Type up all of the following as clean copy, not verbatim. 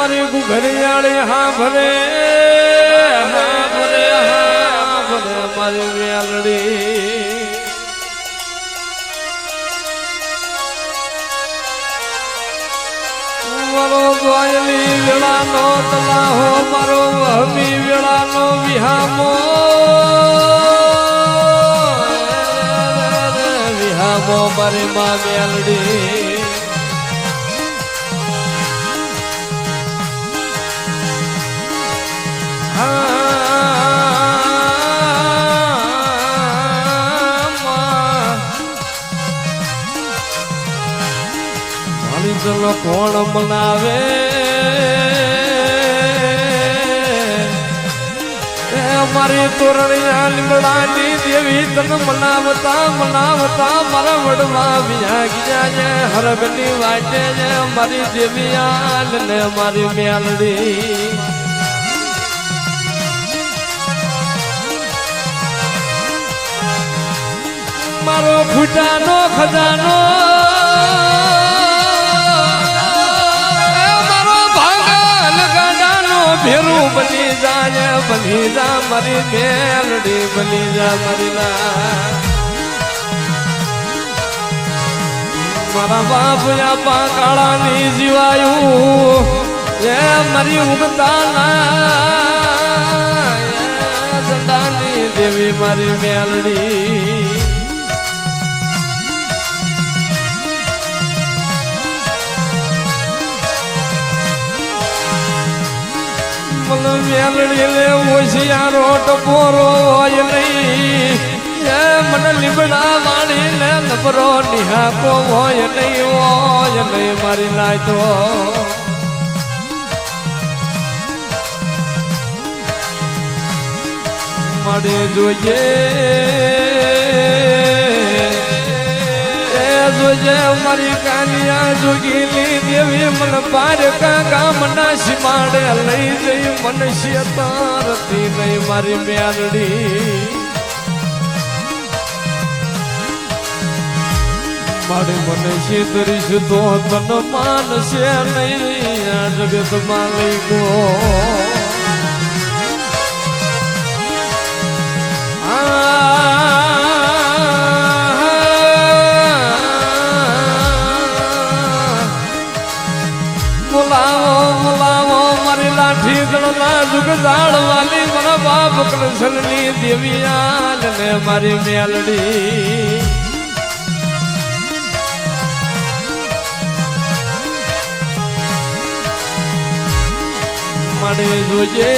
મારી ઘડિયાળી હા ભરે મારી વેલડી મારો ગોયલી વેળાનો તલાહો મારો વહમી વેળાનો વિહામો વિહામો મારી માં વેલડી ચલો કોણ મનાવે મારી તોરણિયા લીમડાની દેવી તન મનાવતા મનાવતા મારા વડવા વિયા ગયા હરગની વાટે મારી દેવી આલ ને મારી મેલડી મારો ફૂટાનો ખજાનો ભેરું બની જાય બની જા મારી મેલડી બની જા મારી મારા બાપ આપા કાળાની જીવાયું એ મારી ઉગતા જંડાની દેવી મારી મેલડી મેલડી લે ઓશિયારો ટપોરો હોય નહીં મને લીમડા વાળી ને નબરો નિહાકો હોય નહીં મારી લાય તો મળે જોઈએ જોજે મારી કાલિયા જોગીલી દેવી મન પારકા ગામના સીમાડે લઈ જઈ મનુષ્ય તારતી નહીં મારી મેલડી મારી મનુષ્ય તરીશ તો તન માનશે નહીં આ જગત માલિકો જુગ જાળવાની મારા બાપ કૃષ્ણની દેવી આલ ને મારી મેલડી મળે જોજે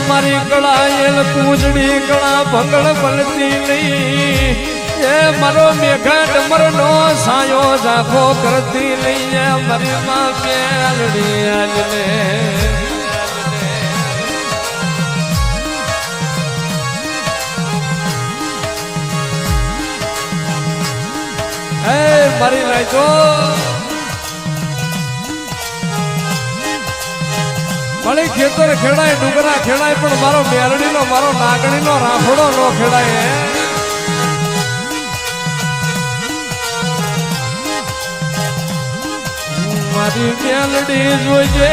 મારી કળાયેલ પૂજડી કળા ભંગળ બનતી નહીં એ મારો મેઘાટ મરનો સાયો જાખો કરતી લઈએ મારી માં મેલડી આજને હે મારી લાઈ તો મારી ખેતર ખેડાય ડુંગરા ખેડાય પણ મારો મેલડીનો મારો નાગણીનો રાફડો નો ખેડાય મારી મેલડી જોજે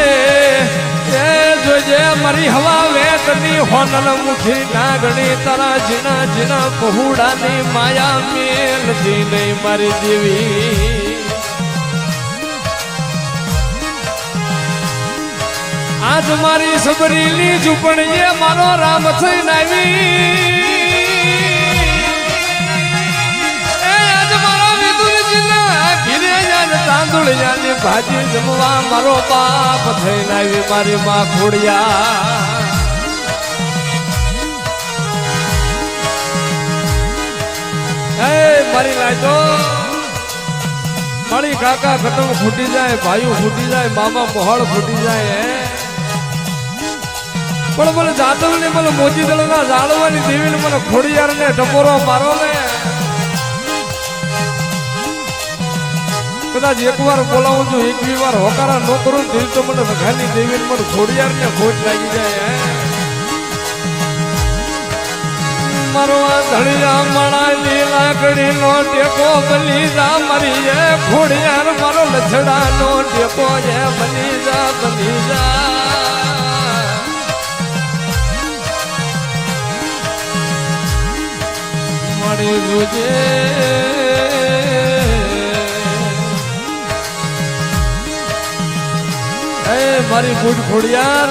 એ જોજે મારી હવા વેતની હોનલ મુખી નાગણી તારા જીના જીના પહોળાની માયા મેલતી નહીં મારી દેવી આજ મારી સબરીની ઝૂંપણીએ મારો રામ થઈને આવી તાંદુળિયાની ભાજી જમવા મારો બાપ થઈને આવી મારી માં ખોડિયા હે મારી લાજો મારી કાકા ખતમ ફૂટી જાય ભાઈઓ ફૂટી જાય બાબા મોહળ ફૂટી જાય પણ મને જાદવ ને મને મોજી દળના જાળવાની દેવી ને મને ખોડિયાર ને ટપોરો મારો ને કદાચ એકવાર બોલાવું છું 21 વાર હોકારા ન કરું દિલ તો મને રઘાની દેવી મને ખોડિયાર ને ખોટ લાગી જાય મારો આ ધડિયા મળાની લાકડી નો ટેકો બની જા મારી એ ખોડિયાર મારો લછડા નો ટેકો એ બની જા મળી જોજે મારી બુટ ખોડિયાર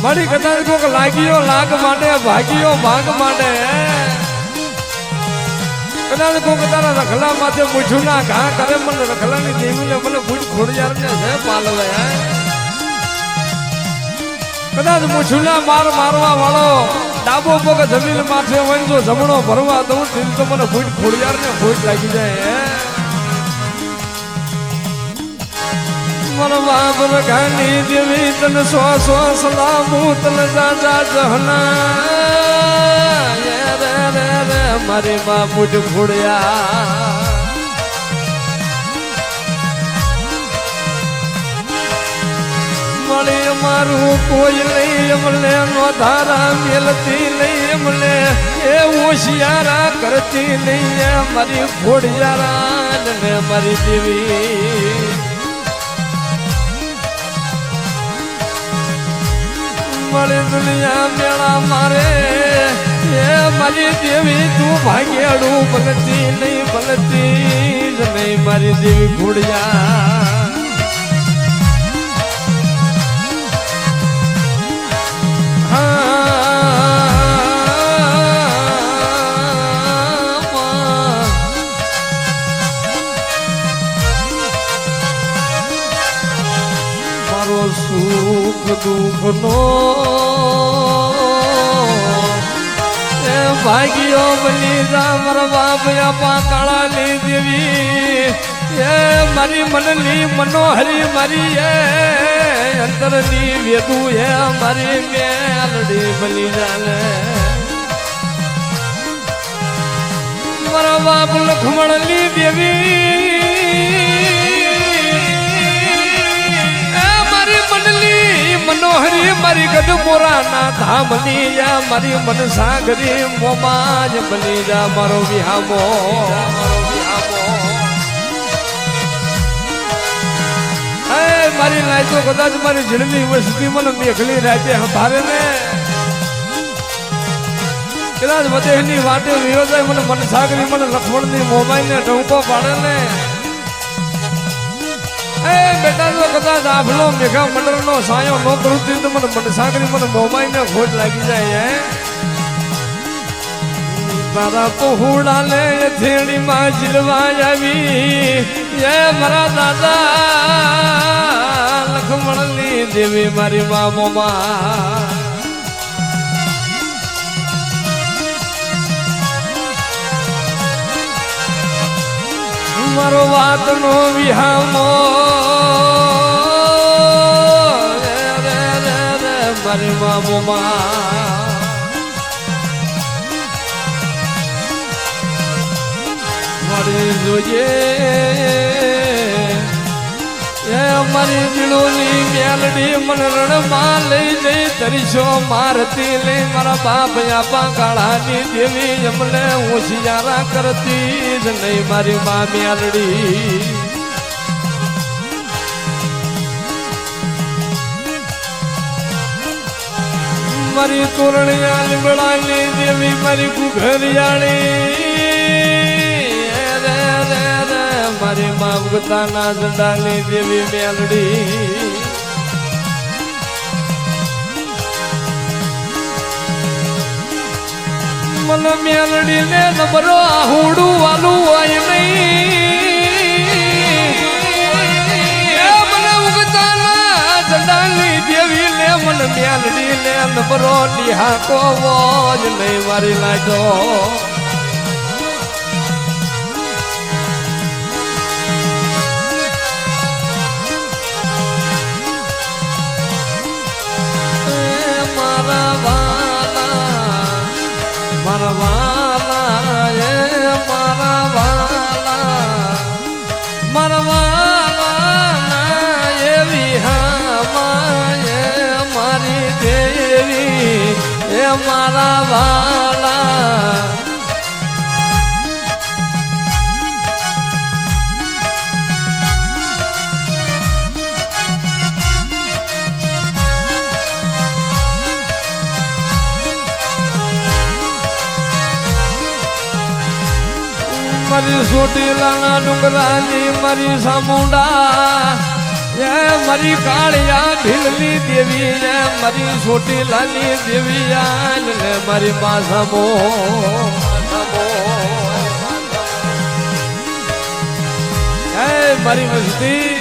મારી કદાચ કોક લાગ્યો લાગ માટે ભાગ્યો ભાગ માટે કદાચ કોક તારા રખલા માથે મૂછું ના ઘા કરે મને રખલાની દેવીને મને બુટ ખોડિયાર ને છે પાલવે કદાચ મૂછું ના મારવા વાળો ડાબો પગ જમીન માથે હોય જો જમણો ભરવા દઉં દિલ તો મને બુટ ખોડિયાર ને બુટ લાગી જાય મારા બાપ રખાની દેવી તન સો સલામું તન જા જહના રે મારી માં બુટ ખોડિયા મળી મારું કોઈ નહીં અમને નો ધારા મેલતી નહીં અમને એ હોશિયારા કરતી નહીં મારી ખોડિયારા ને મારી દેવી મળે દુનિયા મેળા મારે એ મારી દેવી તું ભાગ્યાડું ભગતી નહીં મારી દેવી ખોડિયા સુખ દુઃખ નો એ ભાગ્યો બની જા મારા બાપ આપા કાળાની દેવી એ મારી મનની મનોહરી મારી એ અંતરની વેદુ એ મારી મેલડી બની જાને મારા બાપ લખમણની દેવી મનોહરી મારી ગઢ મોરાના ધામની યા મારી મન સાગરી મોમાજ બની જા મારો વિહામો મારી લાયતો કદાચ મારી જળની વસ્તી મને મેઘલી રાતે હંભારે ને કદાચ વધેની વાટે વિયો જાય મને મન સાગરી મને લખમણની મોમાઈ ને ડંકો પાડે ને બેટા તો કદાચ આભલો મેઘા મંડળ નો સાયો નો કરું તો મને મનસાગરી મને મોબાઈલ ને ખોટ લાગી જાય તારા પહોળા લે થેડી માં જીલવા આવી એ મારા દાદા લખમણ ની દેવી મારી મામોમાં મારો વાત નો વિહામો મારી મામોમાં મારી જોઈએ એ મારી દિલોની મેલડી મન રણમાં લઈ જઈ તરીશો મારતી લઈ મારા બાપ આપા કાળાની દેવી અમને હોશિયારા કરતી જ નહીં મારી મા મેલડી મારી તોરણિયા લીમડાની દેવી મારી ઘુઘરિયાળી મારી મા ઉગતાના ઝંડાની દેવી મેલડી મન મેલડી ને નબરો આહુડું વાલું હોય નહીં મને ઉગતાના ઝંડાની દેવી ને મન મેલડી ને નબરો નિહાકો જ નહીં મારી લાજો મારા મારી સોટીલાના ડુંગરાની મારી સામુંડા એ મારી કાળિયા ભીલની દેવી એ મારી સોટીલાની દેવી ને મારી પાસામો એ મારી વસ્તી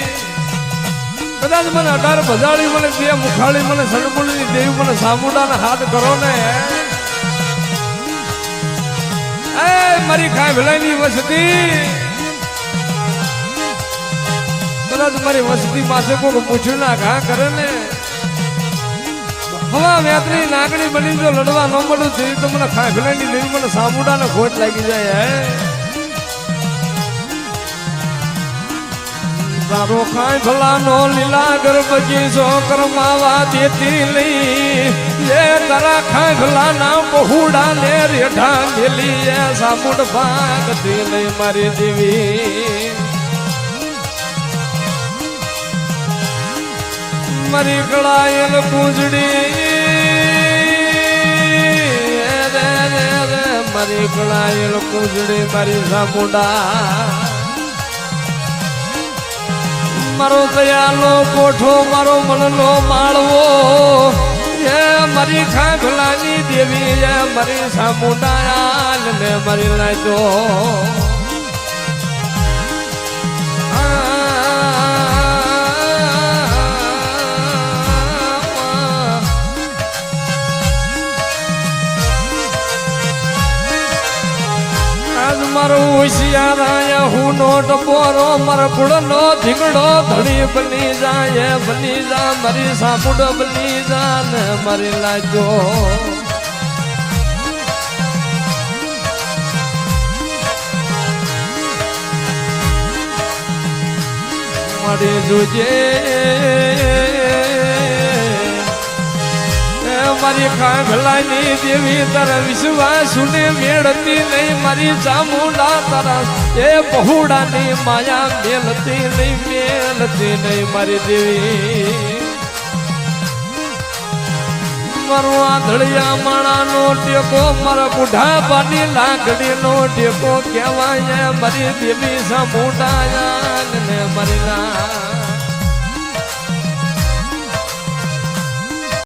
કદાચ મને 18 ભજાળી મને બે મુખાળી મને સણબુલની દેવી મને સામુંડાના હાથ કરો ને એ મારી ખાય ભલાઈની વસ્તી કદાચ મારી વસ્તી પાસે કોઈ પૂછ્યું ના ઘા કરે ને હવા વેતની નાગણી બની જો લડવા ન મળું થઈ તો મને ખાય ભલાઈની દેવી મને સામુંડાને ખોટ લાગી જાય હે તારો ખાય ભલાનો લીલા ગર્ભજી જો કરમાવા દેતી લઈ એ તારા ખાય ભલાના બહુડા ને રેઢા મેલી એ સામુંડ ભાગતી લઈ મારી દેવી મારી ગળાયેલ પૂંજડી મારી ગળાયેલ પૂંજડી મારી સામુંડા મારો દયાલો કોઠો મારો મનનો માળવો એ મારી ખાખલાની દેવી એ મારી સામુંડા ને મારી લાજો મારો હોશિયારાય હું નો ટપોરો મારા કુળનો ધીંગડો ધડી બની જાય બની જા મારી સાપુડ બની જા ને મારી લાજો મારી જોજે મારી ખાખલાની દેવી તારા વિશ્વાસ ને મેળતી નહીં મારી ચામુંડા તારા એ બહુડાની માયા મેલતી નહીં મારી દેવી મારો આંધળિયા માણાનો ટેકો મારા બુઢાપાની લાકડીનો ટેકો કહેવાય મારી દેવી ચામુંડા ને મારી ના